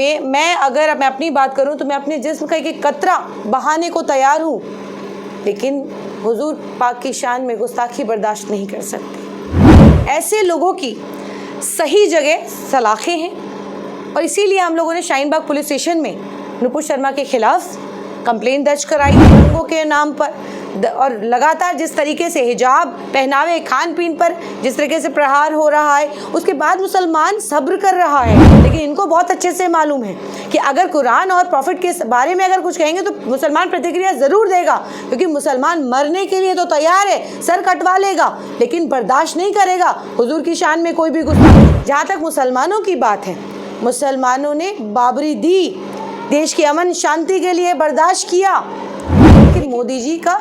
मैं अगर मैं अपनी बात करूं तो मैं अपने जिस्म का एक कतरा बहाने को तैयार हूं, लेकिन हुजूर पाक की शान में गुस्ताखी बर्दाश्त नहीं कर सकती। ऐसे लोगों की सही जगह सलाखें हैं और इसीलिए हम लोगों ने शाहीन बाग पुलिस स्टेशन में नुपुर शर्मा के खिलाफ कंप्लेंट दर्ज कराई रंगों के नाम पर। और लगातार जिस तरीके से हिजाब पहनावे खान पीन पर जिस तरीके से प्रहार हो रहा है, उसके बाद मुसलमान सब्र कर रहा है। लेकिन इनको बहुत अच्छे से मालूम है कि अगर कुरान और प्रॉफिट के बारे में अगर कुछ कहेंगे तो मुसलमान प्रतिक्रिया ज़रूर देगा, क्योंकि मुसलमान मरने के लिए तो तैयार है, सर कटवा लेगा, लेकिन बर्दाश्त नहीं करेगा हुजूर की शान में कोई भी गुस्ताखी। जहाँ तक मुसलमानों की बात है, मुसलमानों ने बाबरी दी, देश की अमन शांति के लिए बर्दाश्त किया। लेकिन मोदी जी का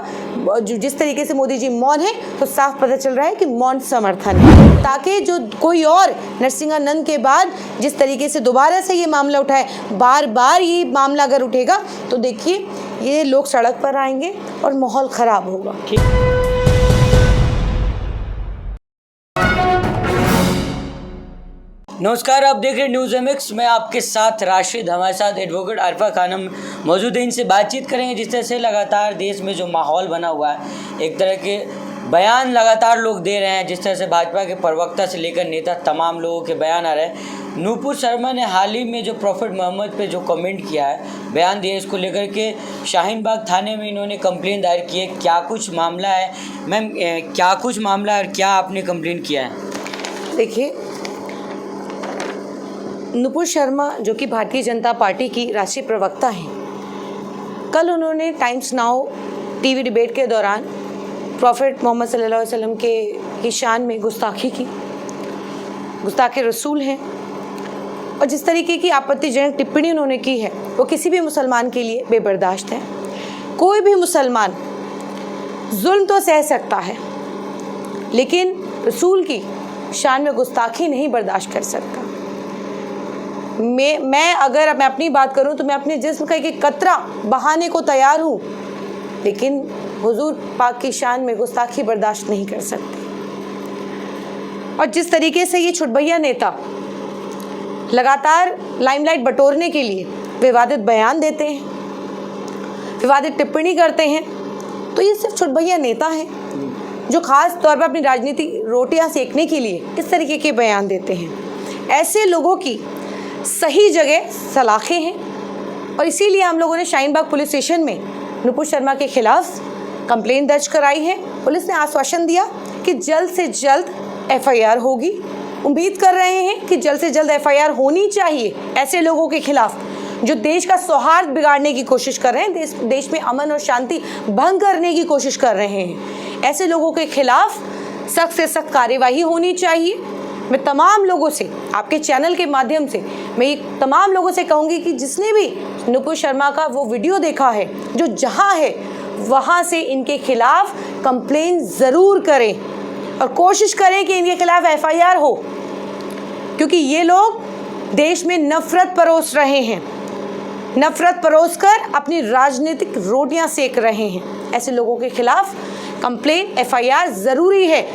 जिस तरीके से मोदी जी मौन है, तो साफ पता चल रहा है कि मौन समर्थन है, ताकि जो कोई और नरसिंहानंद के बाद जिस तरीके से दोबारा से ये मामला उठाए, बार बार ये मामला अगर उठेगा तो देखिए ये लोग सड़क पर आएंगे और माहौल ख़राब होगा। नमस्कार, आप देख रहे हैं न्यूज़ एमएक्स। मैं आपके साथ राशिद, हमारे साथ एडवोकेट आरिफा खानम मौजूद है। इनसे बातचीत करेंगे जिस तरह से लगातार देश में जो माहौल बना हुआ है, एक तरह के बयान लगातार लोग दे रहे हैं, जिस तरह से भाजपा के प्रवक्ता से लेकर नेता तमाम लोगों के बयान आ रहे हैं। नुपुर शर्मा ने हाल ही में जो प्रॉफिट मोहम्मद पे जो कमेंट किया है, बयान दिया, इसको लेकर के शाहीन बाग थाने में इन्होंने कंप्लेंट दायर की है। क्या कुछ मामला है मैम, क्या कुछ मामला है और क्या आपने कंप्लेंट किया है? देखिए, नुपुर शर्मा जो कि भारतीय जनता पार्टी की राष्ट्रीय प्रवक्ता हैं, कल उन्होंने टाइम्स नाउ टीवी डिबेट के दौरान प्रॉफिट मोहम्मद सल्लल्लाहु अलैहि वसल्लम की शान में गुस्ताखी की, गुस्ताखे रसूल हैं, और जिस तरीके की आपत्तिजनक टिप्पणी उन्होंने की है वो किसी भी मुसलमान के लिए बेबर्दाश्त है। कोई भी मुसलमान जुल्म तो सह सकता है, लेकिन रसूल की शान में गुस्ताखी नहीं बर्दाश्त कर सकता। मैं अगर मैं अपनी बात करूं तो मैं अपने जिस्म का एक कतरा बहाने को तैयार हूं, लेकिन हुजूर पाक की शान में गुस्ताखी बर्दाश्त नहीं कर सकती। और जिस तरीके से ये छुटभैया नेता लगातार लाइमलाइट बटोरने के लिए विवादित बयान देते हैं, विवादित टिप्पणी करते हैं, तो ये सिर्फ छुटभैया नेता हैं जो ख़ास तौर पर अपनी राजनीतिक रोटियां सेकने के लिए इस तरीके के बयान देते हैं। ऐसे लोगों की सही जगह सलाखें हैं और इसीलिए हम लोगों ने शाहीन बाग पुलिस स्टेशन में नुपुर शर्मा के खिलाफ कंप्लेंट दर्ज कराई है। पुलिस ने आश्वासन दिया कि जल्द से जल्द एफआईआर होगी। उम्मीद कर रहे हैं कि जल्द से जल्द एफआईआर होनी चाहिए ऐसे लोगों के खिलाफ जो देश का सौहार्द बिगाड़ने की कोशिश कर रहे हैं, देश में अमन और शांति भंग करने की कोशिश कर रहे हैं। ऐसे लोगों के खिलाफ सख्त से सख्त कार्यवाही होनी चाहिए। मैं तमाम लोगों से, आपके चैनल के माध्यम से मैं तमाम लोगों से कहूँगी कि जिसने भी नुपुर शर्मा का वो वीडियो देखा है, जो जहाँ है वहाँ से इनके खिलाफ कंप्लेंट ज़रूर करें और कोशिश करें कि इनके खिलाफ एफआईआर हो, क्योंकि ये लोग देश में नफ़रत परोस रहे हैं, नफ़रत परोस कर अपनी राजनीतिक रोटियां सेक रहे हैं। ऐसे लोगों के खिलाफ कंप्लेंट एफआईआर ज़रूरी है,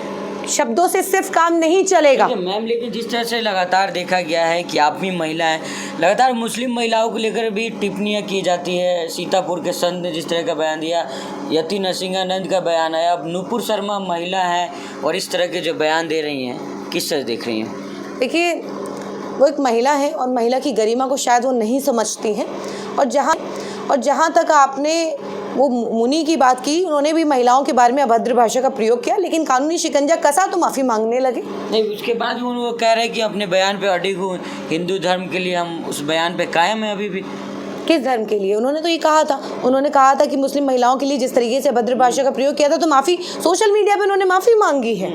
शब्दों से सिर्फ काम नहीं चलेगा। मैम, लेकिन जिस तरह से लगातार देखा गया है कि आप भी महिला हैं, लगातार मुस्लिम महिलाओं को लेकर भी टिप्पणियां की जाती है। सीतापुर के संत ने जिस तरह का बयान दिया, यति नरसिंहानंद का बयान आया, अब नुपुर शर्मा महिला हैं और इस तरह के जो बयान दे रही हैं, किस तरह देख रही हैं? देखिए, वो एक महिला है और महिला की गरिमा को शायद वो नहीं समझती हैं। और जहाँ तक आपने वो मुनि की बात की, उन्होंने भी महिलाओं के बारे में अभद्र भाषा का प्रयोग किया, लेकिन कानूनी शिकंजा कसा तो माफ़ी मांगने लगे। नहीं, उसके बाद वो कह रहे हैं कि अपने बयान पे अडिग हूँ, हिंदू धर्म के लिए हम उस बयान पे कायम हैं अभी भी। किस धर्म के लिए? उन्होंने तो ये कहा था, उन्होंने कहा था कि मुस्लिम महिलाओं के लिए जिस तरीके से अभद्र भाषा का प्रयोग किया था, तो माफ़ी सोशल मीडिया पे उन्होंने माफ़ी मांगी है।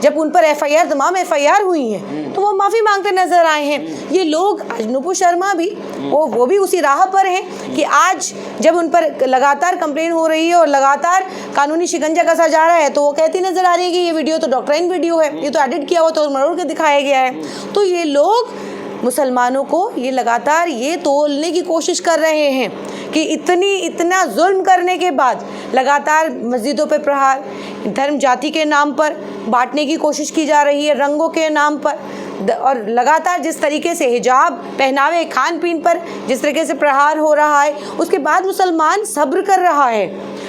जब उन पर एफआईआर, तमाम एफआईआर हुई हैं, तो वो माफ़ी मांगते नजर आए हैं। ये लोग, आज नुपुर शर्मा भी वो भी उसी राह पर हैं कि आज जब उन पर लगातार कंप्लेन हो रही है और लगातार कानूनी शिकंजा कसा जा रहा है, तो वो कहती नजर आ रही है कि ये वीडियो तो डॉक्ट्राइन वीडियो है, ये तो एडिट किया हुआ, तो मरोड़ के दिखाया गया है। तो ये लोग मुसलमानों को ये लगातार ये तोलने की कोशिश कर रहे हैं कि इतना जुल्म करने के बाद लगातार मस्जिदों पर प्रहार, धर्म जाति के नाम पर बांटने की कोशिश की जा रही है, रंगों के नाम पर। और लगातार जिस तरीके से हिजाब पहनावे खान पीन पर जिस तरीके से प्रहार हो रहा है, उसके बाद मुसलमान सब्र कर रहा है,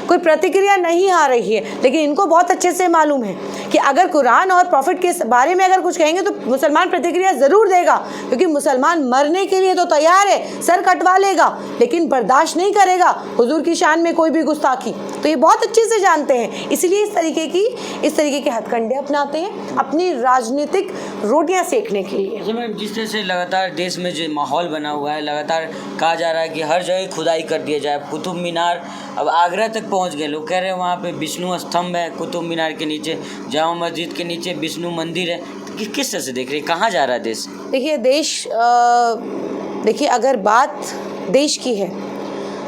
कोई प्रतिक्रिया नहीं आ रही है। लेकिन इनको बहुत अच्छे से मालूम है कि अगर कुरान और प्रॉफिट के बारे में अगर कुछ कहेंगे तो मुसलमान प्रतिक्रिया ज़रूर देगा, क्योंकि मुसलमान मरने के लिए तो तैयार है, सर कटवा लेगा, लेकिन बर्दाश्त नहीं करेगा हुजूर की शान में कोई भी गुस्ताखी। तो ये बहुत अच्छे से जानते हैं, इसलिए इस तरीके के हथकंडे अपनाते हैं अपनी राजनीतिक रोटियां सेकने के लिए। अच्छा मैम, जिस तरह से लगातार देश में जो माहौल बना हुआ है, लगातार कहा जा रहा है कि हर जगह खुदाई कर दिया जाए। कुतुब मीनार अब आगरा तक पहुंच गए, लोग कह रहे हैं वहाँ पे विष्णु स्तंभ है कुतुब मीनार के नीचे, जामा मस्जिद के नीचे विष्णु मंदिर है। तो किस तरह से देख रहे हैं, कहाँ जा रहा है देश? देखिए अगर बात देश की है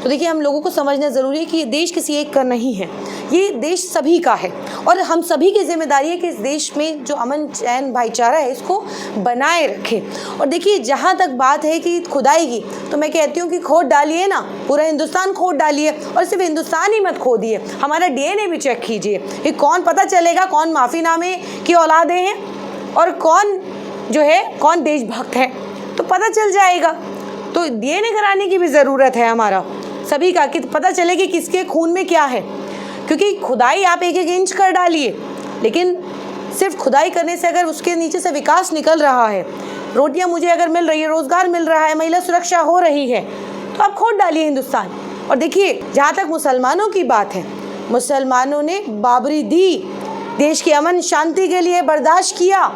तो देखिए हम लोगों को समझना ज़रूरी है कि ये देश किसी एक का नहीं है, ये देश सभी का है और हम सभी की जिम्मेदारी है कि इस देश में जो अमन चैन भाईचारा है इसको बनाए रखें। और देखिए जहाँ तक बात है कि खुदाई की, तो मैं कहती हूँ कि खोद डालिए ना, पूरा हिंदुस्तान खोद डालिए, और सिर्फ हिंदुस्तान ही मत खोदिए, हमारा डीएनए भी चेक कीजिए कि कौन, पता चलेगा कौन माफ़ीनामे की औलादे हैं और कौन देशभक्त है, तो पता चल जाएगा। तो डीएनए कराने की भी ज़रूरत है हमारा सभी का, कि पता चले कि किसके खून में क्या है। क्योंकि खुदाई आप एक इंच कर डालिए, लेकिन सिर्फ खुदाई करने से अगर उसके नीचे से विकास निकल रहा है, रोटियां मुझे अगर मिल रही है, रोज़गार मिल रहा है, महिला सुरक्षा हो रही है, तो आप खोद डालिए हिंदुस्तान। और देखिए जहाँ तक मुसलमानों की बात है, मुसलमानों ने बाबरी दी, देश की अमन शांति के लिए बर्दाश्त किया,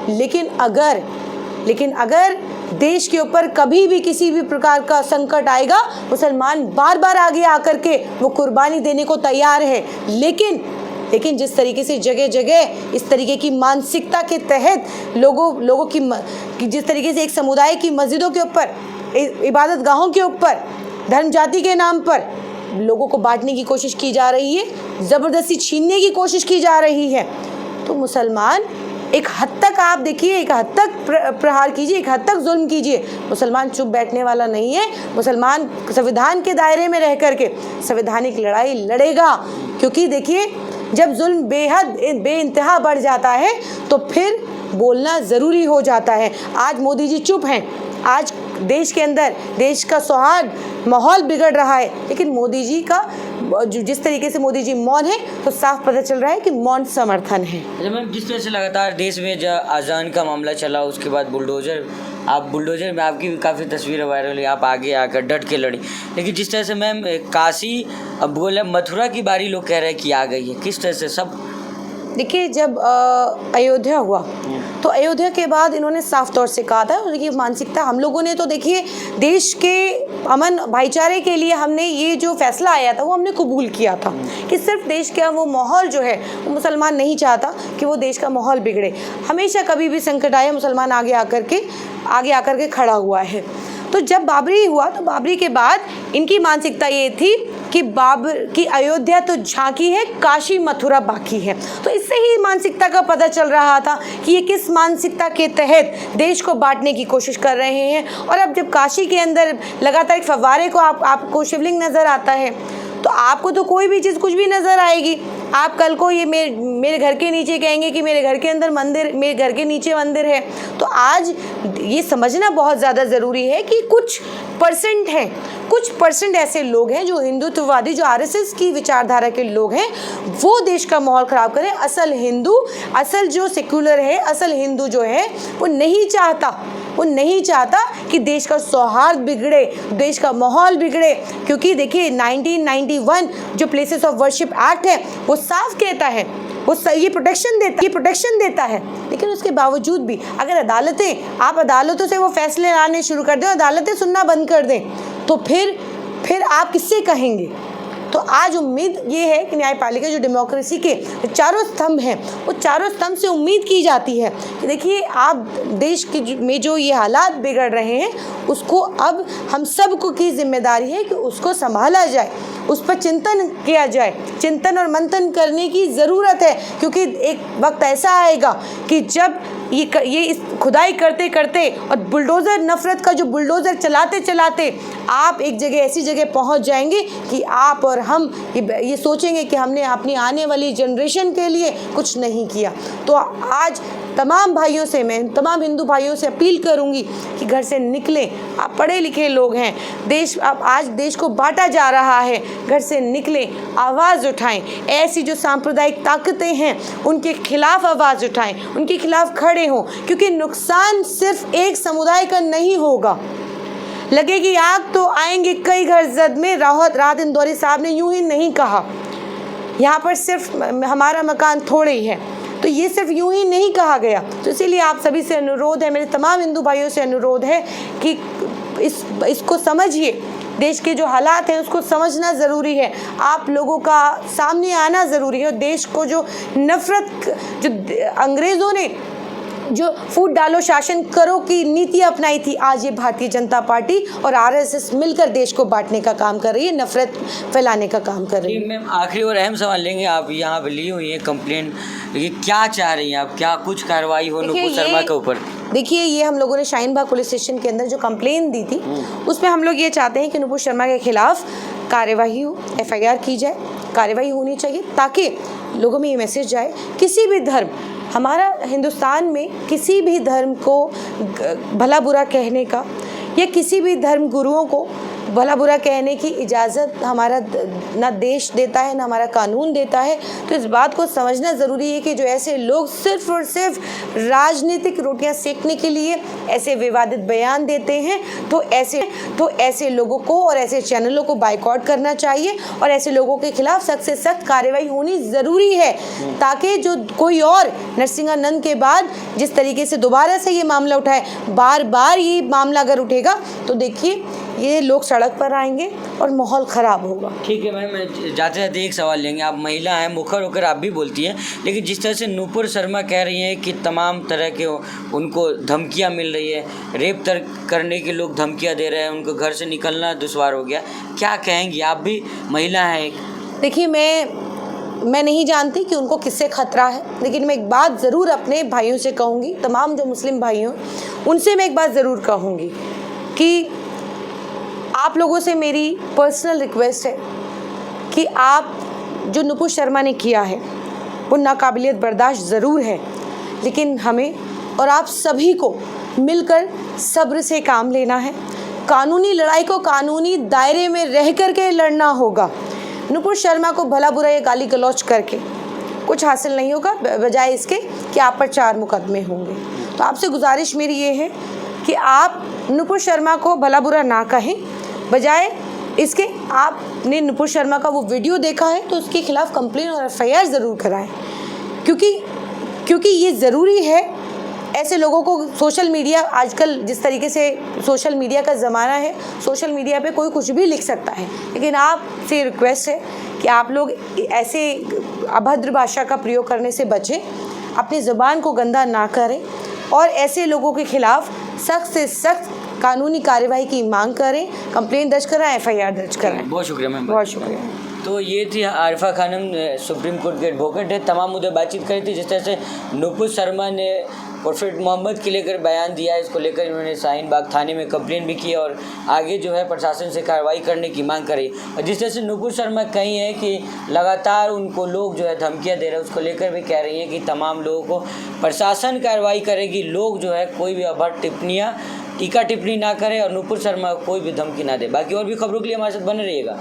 लेकिन अगर देश के ऊपर कभी भी किसी भी प्रकार का संकट आएगा, मुसलमान बार बार आगे आकर के वो कुर्बानी देने को तैयार है। लेकिन जिस तरीके से जगह जगह इस तरीके की मानसिकता के तहत लोगों की जिस तरीके से एक समुदाय की मस्जिदों के ऊपर, इबादत गाहों के ऊपर धर्म जाति के नाम पर लोगों को बांटने की कोशिश की जा रही है, ज़बरदस्ती छीनने की कोशिश की जा रही है, तो मुसलमान एक हद तक, आप देखिए, एक हद तक प्रहार कीजिए, एक हद तक जुल्म कीजिए। मुसलमान चुप बैठने वाला नहीं है, मुसलमान संविधान के दायरे में रह करके संवैधानिक लड़ाई लड़ेगा। क्योंकि देखिए जब जुल्म बेहद बेइंतहा बढ़ जाता है तो फिर बोलना ज़रूरी हो जाता है। आज मोदी जी चुप हैं, आज देश के अंदर देश का सौहार्द माहौल बिगड़ रहा है, लेकिन मोदी जी का जिस तरीके से मोदी जी मौन है, तो साफ पता चल रहा है कि मौन समर्थन है। अच्छा मैम, जिस तरह से लगातार देश में जब अजान का मामला चला, उसके बाद बुलडोजर में आपकी भी काफ़ी तस्वीरें वायरल हुई, आप आगे आकर डट के लड़ी। लेकिन जिस तरह से मैम काशी, अब बोले मथुरा की बारी, लोग कह रहे हैं कि आ गई है, किस तरह से सब? देखिए जब अयोध्या हुआ तो अयोध्या के बाद इन्होंने साफ तौर से कहा था, और देखिए मानसिकता हम लोगों ने तो देखिए देश के अमन भाईचारे के लिए हमने ये जो फैसला आया था वो हमने कबूल किया था कि सिर्फ देश का वो माहौल जो है, वो मुसलमान नहीं चाहता कि वो देश का माहौल बिगड़े। हमेशा कभी भी संकट आया, मुसलमान आगे आकर के खड़ा हुआ है। तो जब बाबरी हुआ तो बाबरी के बाद इनकी मानसिकता ये थी कि बाबर की अयोध्या तो झांकी है, काशी मथुरा बाकी है। तो इससे ही मानसिकता का पता चल रहा था कि ये किस मानसिकता के तहत देश को बांटने की कोशिश कर रहे हैं। और अब जब काशी के अंदर लगातार एक फव्वारे को आपको शिवलिंग नज़र आता है, तो आपको तो कोई भी चीज़ कुछ भी नज़र आएगी। आप कल को ये मेरे घर के नीचे कहेंगे कि मेरे घर के अंदर मंदिर, मेरे घर के नीचे मंदिर है। तो आज ये समझना बहुत ज़्यादा ज़रूरी है कि कुछ परसेंट ऐसे लोग हैं जो हिंदुत्ववादी, जो आरएसएस की विचारधारा के लोग हैं, वो देश का माहौल ख़राब करें। असल जो सेक्युलर है, असल हिंदू जो है, वो नहीं चाहता कि देश का सौहार्द बिगड़े, देश का माहौल बिगड़े। क्योंकि देखिए 1991 जो प्लेसेस ऑफ वर्शिप एक्ट है वो साफ कहता है, वो ये प्रोटेक्शन देता है। लेकिन उसके बावजूद भी अगर आप अदालतों से वो फैसले लाने शुरू कर दें, अदालतें सुनना बंद कर दें, तो फिर आप किससे कहेंगे? तो आज उम्मीद ये है कि न्यायपालिका, जो डेमोक्रेसी के चारों स्तंभ हैं, वो चारों स्तंभ से उम्मीद की जाती है कि देखिए आप देश में जो ये हालात बिगड़ रहे हैं, उसको अब हम सबको की जिम्मेदारी है कि उसको संभाला जाए, उस पर चिंतन किया जाए, चिंतन और मंथन करने की ज़रूरत है। क्योंकि एक वक्त ऐसा आएगा कि जब ये इस खुदाई करते करते और बुलडोज़र, नफ़रत का जो बुलडोज़र चलाते चलाते आप एक जगह ऐसी जगह पहुंच जाएंगे कि आप और हम ये सोचेंगे कि हमने अपनी आने वाली जनरेशन के लिए कुछ नहीं किया। तो आज तमाम भाइयों से, मैं तमाम हिंदू भाइयों से अपील करूंगी कि घर से निकलें। आप पढ़े लिखे लोग हैं, आज देश को बांटा जा रहा है, घर से निकलें, आवाज़ उठाएं। ऐसी जो सांप्रदायिक ताकतें हैं उनके खिलाफ आवाज़ उठाएं, उनके खिलाफ खड़े हों, क्योंकि नुकसान सिर्फ एक समुदाय का नहीं होगा। लगेगी आग तो आएंगे कई घर जद में। राहत इंदौरी साहब ने यूं ही नहीं कहा, यहाँ पर सिर्फ हमारा मकान थोड़े ही है, तो ये सिर्फ यूं ही नहीं कहा गया। तो इसीलिए आप सभी से अनुरोध है, मेरे तमाम हिंदू भाइयों से अनुरोध है कि इसको समझिए। देश के जो हालात हैं उसको समझना ज़रूरी है, आप लोगों का सामने आना ज़रूरी है। और देश को जो नफ़रत, जो अंग्रेज़ों ने जो फूट डालो शासन करो की नीति अपनाई थी, आज ये भारतीय जनता पार्टी और आरएसएस मिलकर देश को बांटने का काम कर रही है, नफरत फैलाने का काम कर रही है। मैम, आखिरी और अहम सवाल लेंगे। आप यहाँ पे ली हुई है कंप्लेन, ये क्या चाह रही हैं आप? क्या कुछ कार्रवाई हो नुपुर शर्मा के ऊपर? देखिए, ये हम लोगों ने शाहीन बाग पुलिस स्टेशन के अंदर जो कंप्लेन दी थी उसमें हम लोग ये चाहते हैं कि नुपुर शर्मा के खिलाफ कार्यवाही हो, एफआईआर की जाए, कार्यवाही होनी चाहिए, ताकि लोगों में ये मैसेज जाए किसी भी धर्म, हमारा हिंदुस्तान में किसी भी धर्म को भला बुरा कहने का या किसी भी धर्म गुरुओं को भला बुरा कहने की इजाज़त हमारा ना देश देता है ना हमारा कानून देता है। तो इस बात को समझना ज़रूरी है कि जो ऐसे लोग सिर्फ और सिर्फ राजनीतिक रोटियां सेकने के लिए ऐसे विवादित बयान देते हैं, तो ऐसे लोगों को और ऐसे चैनलों को बाइकआउट करना चाहिए और ऐसे लोगों के खिलाफ सख्त से सख्त कार्रवाई होनी ज़रूरी है, ताकि जो कोई और नरसिंहानंद के बाद जिस तरीके से दोबारा से ये मामला उठाए, बार बार ये मामला अगर उठेगा तो देखिए ये लोग सड़क पर आएंगे और माहौल ख़राब होगा। ठीक है मैम, मैं जाते जाते एक सवाल लेंगे। आप महिला हैं, मुखर होकर आप भी बोलती हैं, लेकिन जिस तरह से नुपुर शर्मा कह रही हैं कि तमाम तरह के उनको धमकियां मिल रही है, रेप तक करने के लोग धमकियां दे रहे हैं, उनको घर से निकलना दुश्वार हो गया, क्या कहेंगी? आप भी महिला हैं एक। देखिए, मैं नहीं जानती कि उनको किससे खतरा है, लेकिन मैं एक बात ज़रूर अपने भाइयों से कहूँगी, तमाम जो मुस्लिम भाइयों उनसे मैं एक बात ज़रूर कहूँगी कि आप लोगों से मेरी पर्सनल रिक्वेस्ट है कि आप जो नुपुर शर्मा ने किया है वो नाकाबिलियत बर्दाश्त ज़रूर है, लेकिन हमें और आप सभी को मिलकर सब्र से काम लेना है। कानूनी लड़ाई को कानूनी दायरे में रह कर के लड़ना होगा। नुपुर शर्मा को भला बुरा या गाली गलौज करके कुछ हासिल नहीं होगा, बजाय इसके कि आप पर 4 मुकदमे होंगे। तो आपसे गुजारिश मेरी ये है कि आप नुपुर शर्मा को भला बुरा ना कहें, बजाय इसके आपने नुपुर शर्मा का वो वीडियो देखा है तो उसके खिलाफ कंप्लेन और एफआईआर ज़रूर कराएं, क्योंकि ये ज़रूरी है। ऐसे लोगों को सोशल मीडिया, आजकल जिस तरीके से सोशल मीडिया का ज़माना है, सोशल मीडिया पे कोई कुछ भी लिख सकता है, लेकिन आपसे रिक्वेस्ट है कि आप लोग ऐसे अभद्र भाषा का प्रयोग करने से बचें, अपनी ज़ुबान को गंदा ना करें और ऐसे लोगों के खिलाफ सख्त से सख्त कानूनी कार्यवाही की मांग करें, कंप्लेंट दर्ज कराएं, एफआईआर दर्ज कराएं। बहुत शुक्रिया मैम। बहुत शुक्रिया। तो ये थी आरिफा खानम, सुप्रीम कोर्ट के एडवोकेट है। तमाम मुद्दे बातचीत करी थी, जिस तरह से नुपुर शर्मा ने प्रोफेट मोहम्मद के लेकर बयान दिया, इसको लेकर इन्होंने शाहीन बाग थाने में कंप्लेन भी की और आगे जो है प्रशासन से कार्रवाई करने की मांग करी। और जिस तरह से नुपुर शर्मा कही है कि लगातार उनको लोग जो है धमकियां दे रहे हैं, उसको लेकर भी कह रही हैं कि तमाम लोगों को प्रशासन कार्रवाई करेगी, लोग जो है कोई भी अभद्र टीका टिप्पणी ना करे और नुपुर शर्मा को कोई भी धमकी ना दे। बाकी और भी खबरों के लिए हमारे साथ बने रहिएगा।